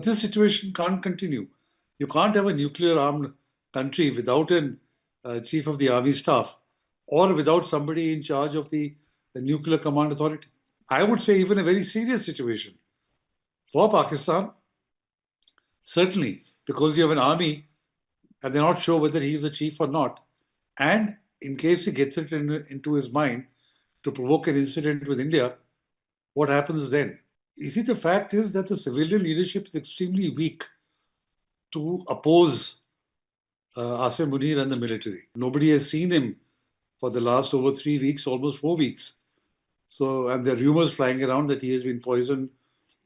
this situation can't continue. You can't have a nuclear-armed country without a chief of the army staff or without somebody in charge of the nuclear command authority. I would say even a very serious situation for Pakistan, certainly, because you have an army and they're not sure whether he's the chief or not. And in case he gets it into his mind to provoke an incident with India, what happens then? You see, the fact is that the civilian leadership is extremely weak to oppose Asim Munir and the military. Nobody has seen him for the last over 3 weeks, almost 4 weeks. So, and there are rumors flying around that he has been poisoned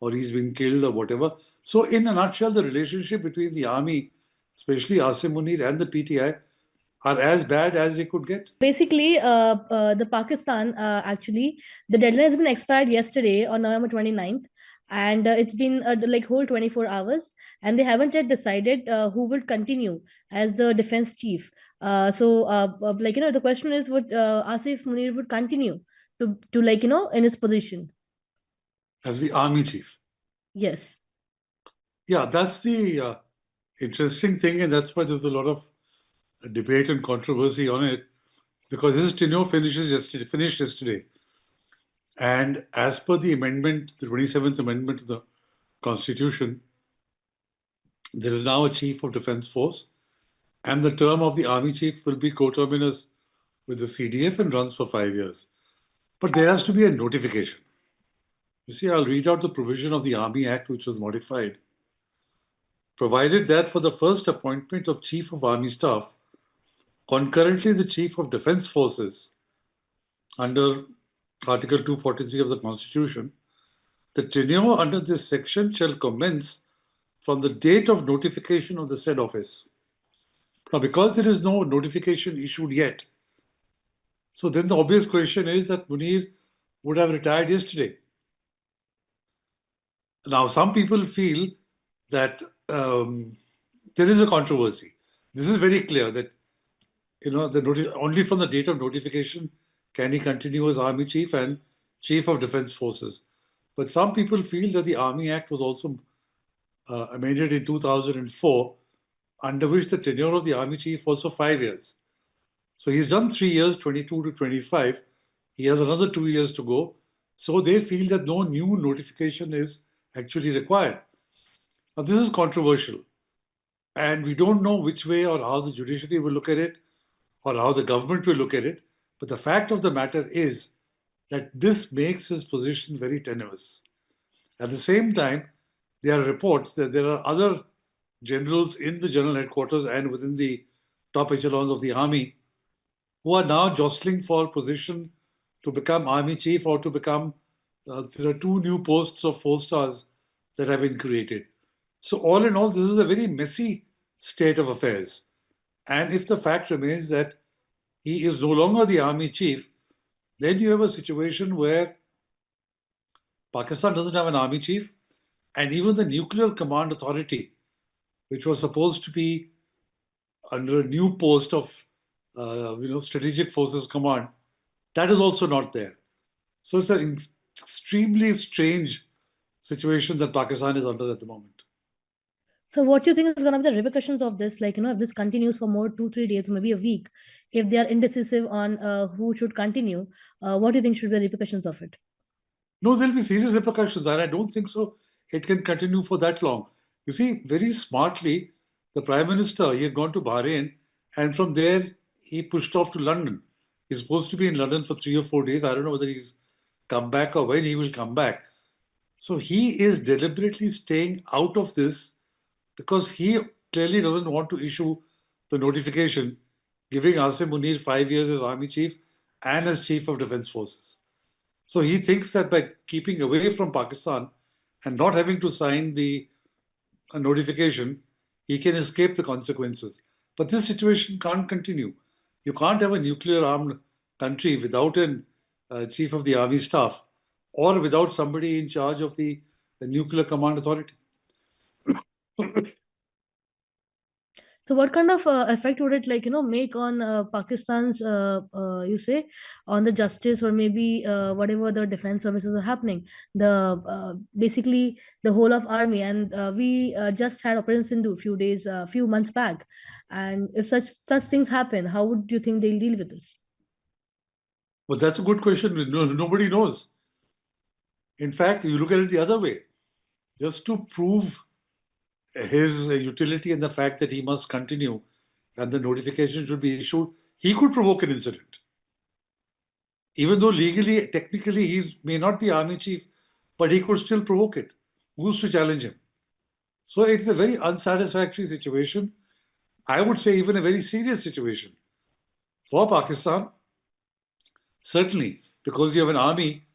or he's been killed or whatever. So, in a nutshell, the relationship between the army, especially Asim Munir and the PTI, are as bad as they could get. Basically, the Pakistan, actually, the deadline has been expired yesterday on November 29th. And it's been like whole 24 hours, and they haven't yet decided who will continue as the defense chief. The question is, would Asif Munir would continue to in his position as the army chief? Yes. Yeah, that's the interesting thing, and that's why there's a lot of debate and controversy on it, because his tenure finished yesterday. And as per the amendment, the 27th Amendment to the Constitution, there is now a Chief of Defence Force, and the term of the Army Chief will be coterminous with the CDF and runs for 5 years. But there has to be a notification. You see, I'll read out the provision of the Army Act, which was modified. Provided that for the first appointment of Chief of Army Staff, concurrently the Chief of Defence Forces, under Article 243 of the Constitution, the tenure under this section shall commence from the date of notification of the said office. Now, because there is no notification issued yet, so then the obvious question is that Munir would have retired yesterday. Now, some people feel that there is a controversy. This is very clear that, only from the date of notification can he continue as Army Chief and Chief of Defence Forces. But some people feel that the Army Act was also amended in 2004, under which the tenure of the Army Chief was for 5 years. So he's done 3 years, 22 to 25. He has another 2 years to go. So they feel that no new notification is actually required. Now, this is controversial. And we don't know which way or how the judiciary will look at it or how the government will look at it. But the fact of the matter is that this makes his position very tenuous. At the same time, there are reports that there are other generals in the general headquarters and within the top echelons of the army who are now jostling for position to become army chief or to become, there are 2 new posts of 4 stars that have been created. So all in all, this is a very messy state of affairs. And if the fact remains that he is no longer the army chief, then you have a situation where Pakistan doesn't have an army chief, and even the nuclear command authority, which was supposed to be under a new post of Strategic Forces Command, that is also not there. So it's an extremely strange situation that Pakistan is under at the moment. So what do you think is going to be the repercussions of this? If this continues for more 2-3 days, maybe a week, if they are indecisive on who should continue, what do you think should be the repercussions of it? No, there'll be serious repercussions, and I don't think so it can continue for that long. You see, very smartly, the Prime Minister, he had gone to Bahrain, and from there, he pushed off to London. He's supposed to be in London for 3 or 4 days. I don't know whether he's come back or when he will come back. So he is deliberately staying out of this because he clearly doesn't want to issue the notification giving Asim Munir 5 years as Army Chief and as Chief of Defence Forces. So he thinks that by keeping away from Pakistan and not having to sign the notification, he can escape the consequences. But this situation can't continue. You can't have a nuclear-armed country without a Chief of the Army Staff or without somebody in charge of the nuclear command authority. So what kind of effect would it make on Pakistan's you say on the justice, or maybe whatever the defense services are happening, the basically the whole of army, and we just had Operation Sindhu few months back, and if such things happen, how would you think they'll deal with this? But that's a good question. Nobody knows. In fact, you look at it the other way. Just to prove his utility and the fact that he must continue and the notification should be issued, he could provoke an incident. Even though legally, technically, he may not be army chief, but he could still provoke it. Who's to challenge him? So it's a very unsatisfactory situation. I would say even a very serious situation for Pakistan, certainly, because you have an army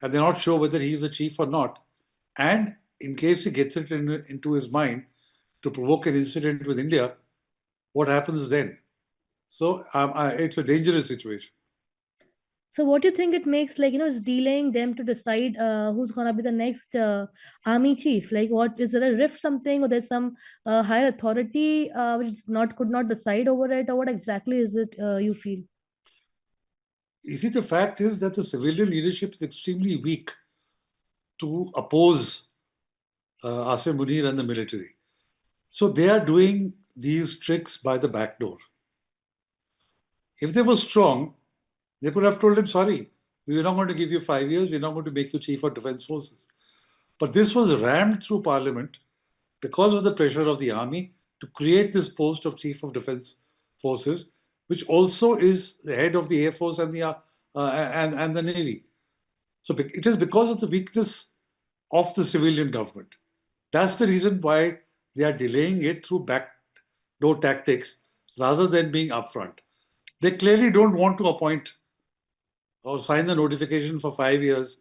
and they're not sure whether he's the chief or not. And in case he gets it into his mind to provoke an incident with India, what happens then? So it's a dangerous situation. So what do you think it makes, it's delaying them to decide who's gonna be the next army chief? Like, what is there a rift something, or there's some higher authority which is not could not decide over it, or what exactly is it you feel? You see, the fact is that the civilian leadership is extremely weak to oppose Asim Munir and the military. So they are doing these tricks by the back door. If they were strong, they could have told him, sorry, we were not going to give you 5 years, we're not going to make you chief of defense forces. But this was rammed through parliament because of the pressure of the army to create this post of chief of defense forces, which also is the head of the air force and the navy. So it is because of the weakness of the civilian government. That's the reason why they are delaying it through backdoor tactics rather than being upfront. They clearly don't want to appoint or sign the notification for 5 years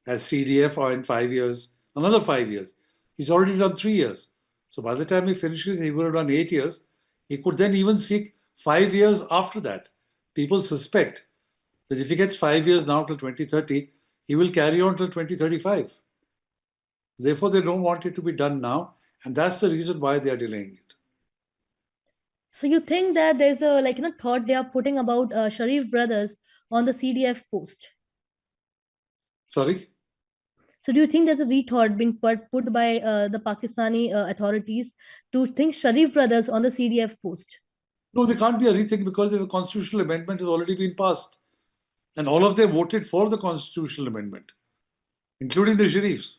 as CDF, or in 5 years, another 5 years. He's already done 3 years. So by the time he finishes, he would have done 8 years. He could then even seek 5 years after that. People suspect that if he gets 5 years now till 2030, he will carry on till 2035. Therefore, they don't want it to be done now. And that's the reason why they are delaying it. So you think that there's a thought they are putting about Sharif brothers on the CDF post? Sorry? So do you think there's a rethought being put by the Pakistani authorities to think Sharif brothers on the CDF post? No, there can't be a rethink because the constitutional amendment has already been passed. And all of them voted for the constitutional amendment, including the Sharifs.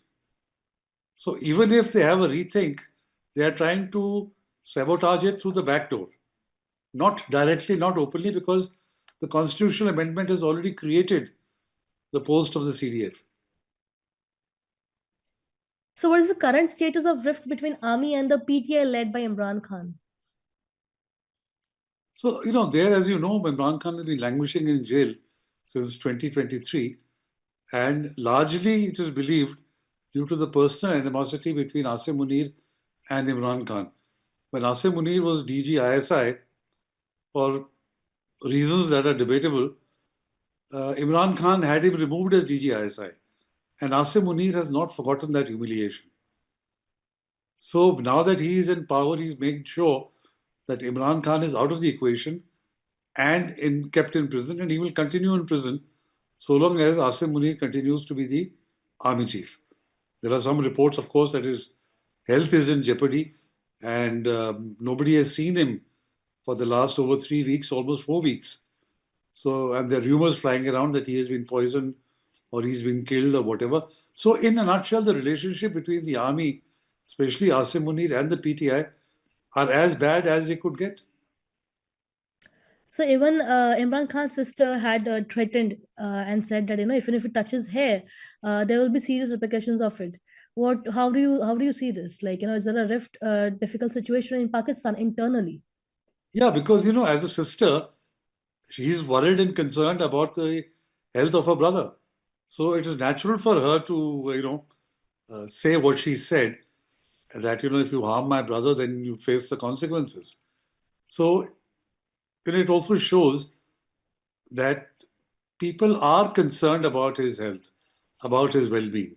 So even if they have a rethink, they are trying to sabotage it through the back door. Not directly, not openly, because the constitutional amendment has already created the post of the CDF. So what is the current status of rift between army and the PTI led by Imran Khan? So, there, as you know, Imran Khan has been languishing in jail since 2023. And largely it is believed due to the personal animosity between Asim Munir and Imran Khan. When Asim Munir was DG ISI, for reasons that are debatable, Imran Khan had him removed as DG ISI. And Asim Munir has not forgotten that humiliation. So now that he is in power, he's making sure that Imran Khan is out of the equation and kept in prison, and he will continue in prison so long as Asim Munir continues to be the army chief. There are some reports, of course, that his health is in jeopardy, and nobody has seen him for the last over 3 weeks, almost 4 weeks. So, and there are rumors flying around that he has been poisoned or he's been killed or whatever. So, in a nutshell, the relationship between the army, especially Asim Munir and the PTI, are as bad as they could get. So even Imran Khan's sister had threatened and said that even if it touches hair, there will be serious repercussions of it. What? How do you see this? Is there a rift, difficult situation in Pakistan internally? Yeah, because, as a sister, she's worried and concerned about the health of her brother. So it is natural for her to, say what she said, that, if you harm my brother, then you face the consequences. So, it also shows that people are concerned about his health, about his well-being.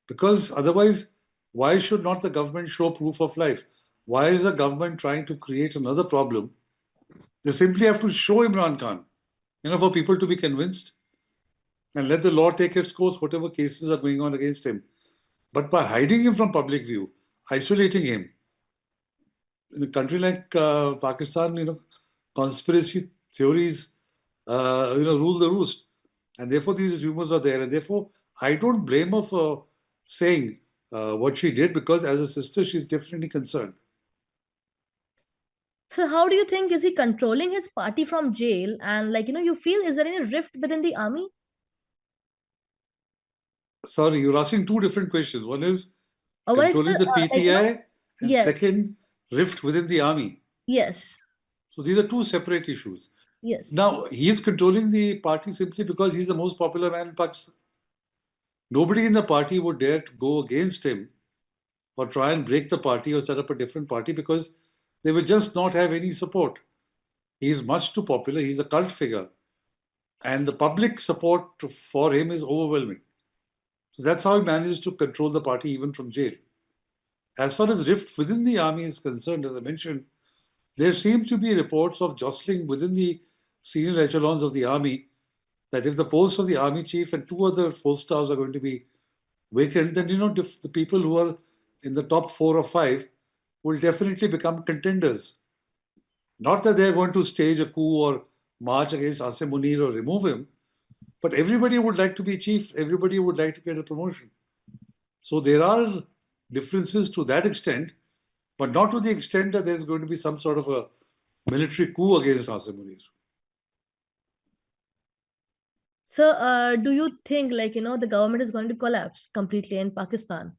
Because otherwise, why should not the government show proof of life? Why is the government trying to create another problem? They simply have to show Imran Khan, for people to be convinced and let the law take its course, whatever cases are going on against him. But by hiding him from public view, isolating him, in a country like Pakistan, conspiracy theories, rule the roost. And therefore, these rumors are there. And therefore, I don't blame her for saying what she did, because as a sister, she's definitely concerned. So how do you think, is he controlling his party from jail? And you feel, is there any rift within the army? Sorry, you're asking two different questions. One is Or what is controlling the PTI, and yes, second, rift within the army. yes, So these are two separate issues. yes. Now, he is controlling the party simply because he's the most popular man in Pakistan. Nobody in the party would dare to go against him or try and break the party or set up a different party, because they will just not have any support. He is much too popular. He's a cult figure. And the public support for him is overwhelming. So that's how he manages to control the party even from jail. As far as rift within the army is concerned, as I mentioned, there seems to be reports of jostling within the senior echelons of the army, that if the post of the army chief and two other 4 stars are going to be vacant, then the people who are in the top 4 or 5 will definitely become contenders. Not that they're going to stage a coup or march against Asim Munir or remove him, but everybody would like to be chief. Everybody would like to get a promotion. So there are differences to that extent, but not to the extent that there's going to be some sort of a military coup against Asim Munir. So do you think the government is going to collapse completely in Pakistan?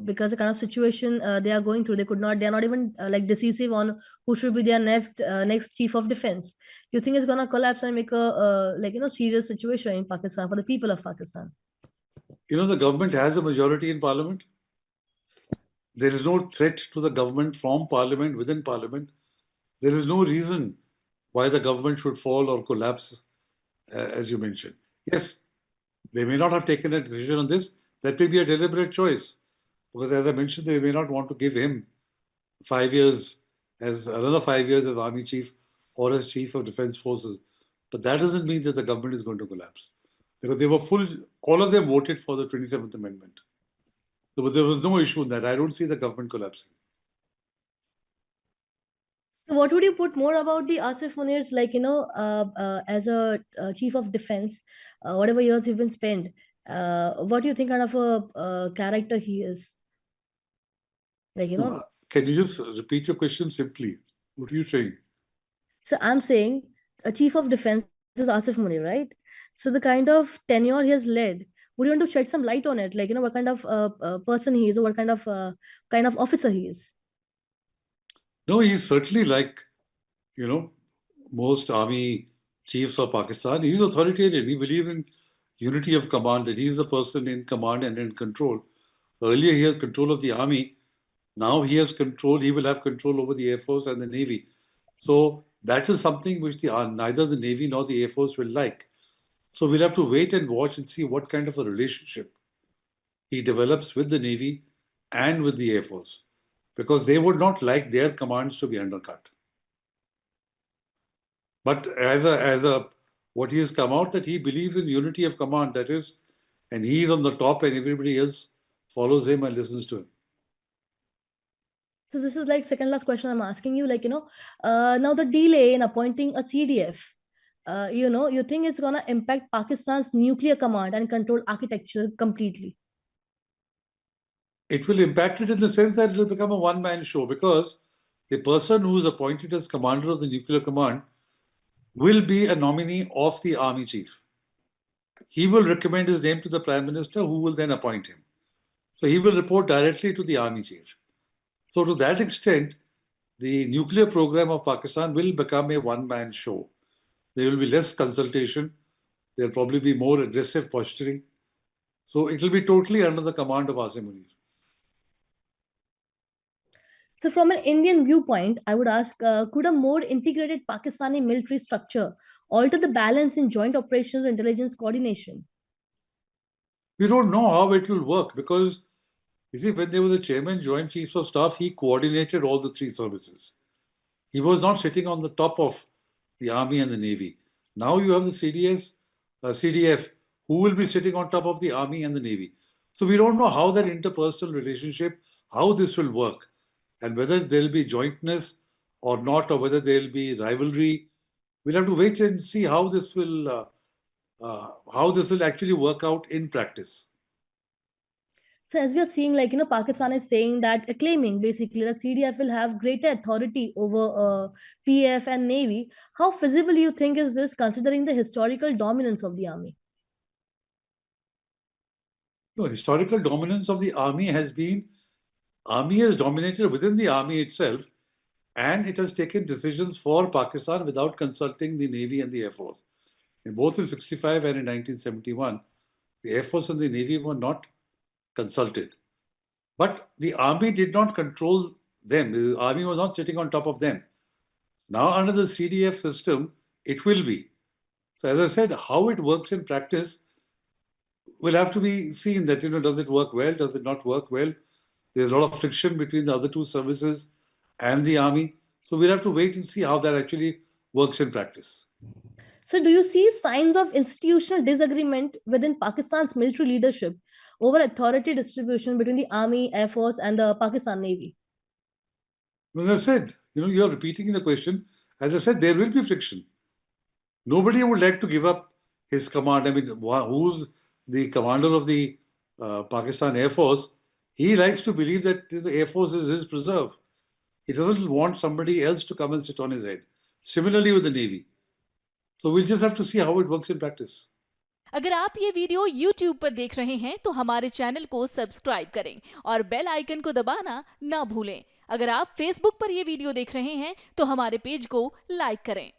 Because the kind of situation they are going through, they are not even decisive on who should be their next chief of defense. You think it's going to collapse and make a serious situation in Pakistan for the people of Pakistan? The government has a majority in parliament. There is no threat to the government from parliament, within parliament. There is no reason why the government should fall or collapse, as you mentioned. Yes, they may not have taken a decision on this. That may be a deliberate choice. Because as I mentioned, they may not want to give him 5 years, as another 5 years as army chief or as chief of defense forces. But that doesn't mean that the government is going to collapse. Because they were all of them voted for the 27th Amendment. So there was no issue in that. I don't see the government collapsing. So what would you put more about the Asif Munir's, as a chief of defense, whatever years he's been spent, what do you think kind of a character he is? Can you just repeat your question simply? What are you saying? So I'm saying a chief of defense is Asif Munir, right? So the kind of tenure he has led, would you want to shed some light on it? What kind of person he is, or what kind of officer he is? No, he's certainly like, most army chiefs of Pakistan. He's authoritarian. He believes in unity of command, that he's the person in command and in control. Earlier, he had control of the army. Now he has control. He will have control over the Air Force and the Navy. So that is something which neither the Navy nor the Air Force will like. So we'll have to wait and watch and see what kind of a relationship he develops with the Navy and with the Air Force, because they would not like their commands to be undercut. But what he has come out, that he believes in unity of command, that is, and he is on the top and everybody else follows him and listens to him. So this is second last question I'm asking you. Now the delay in appointing a CDF, you think it's gonna impact Pakistan's nuclear command and control architecture completely? It will impact it in the sense that it will become a one-man show, because the person who is appointed as commander of the nuclear command will be a nominee of the army chief. He will recommend his name to the prime minister, who will then appoint him. So he will report directly to the army chief. So to that extent, the nuclear program of Pakistan will become a one-man show. There will be less consultation. There will probably be more aggressive posturing. So it will be totally under the command of Asim Munir. So from an Indian viewpoint, I would ask, could a more integrated Pakistani military structure alter the balance in joint operations or intelligence coordination? We don't know how it will work, because You see, when they were the chairman, Joint Chiefs of Staff, he coordinated all the three services. He was not sitting on the top of the Army and the Navy. Now you have the CDF, who will be sitting on top of the Army and the Navy. So we don't know how that interpersonal relationship, how this will work, and whether there'll be jointness or not, or whether there'll be rivalry. We'll have to wait and see how this will actually work out in practice. So as we are seeing, like, Pakistan is saying that, claiming basically that CDF will have greater authority over PF and Navy. How feasible you think is this, considering the historical dominance of the army? No, historical dominance of the army has dominated within the army itself, and it has taken decisions for Pakistan without consulting the Navy and the Air Force. In both in 65 and in 1971, the Air Force and the Navy were not consulted. But the army did not control them. The army was not sitting on top of them. Now, under the CDF system, it will be. So, as I said, how it works in practice will have to be seen. That, does it work well? Does it not work well? There's a lot of friction between the other two services and the army. So we'll have to wait and see how that actually works in practice. So do you see signs of institutional disagreement within Pakistan's military leadership over authority distribution between the army, air force, and the Pakistan Navy? As I said, you're repeating the question. As I said, there will be friction. Nobody would like to give up his command. I mean, who's the commander of the Pakistan Air Force? He likes to believe that the Air Force is his preserve. He doesn't want somebody else to come and sit on his head. Similarly with the Navy. So we'll just have to see how it works in practice. अगर आप ये video YouTube पर देख रहे हैं तो हमारे channel को सब्सक्राइब करें और बेल आइकन को दबाना ना भूलें। अगर आप Facebook पर ये वीडियो देख रहे हैं तो हमारे पेज को लाइक करें।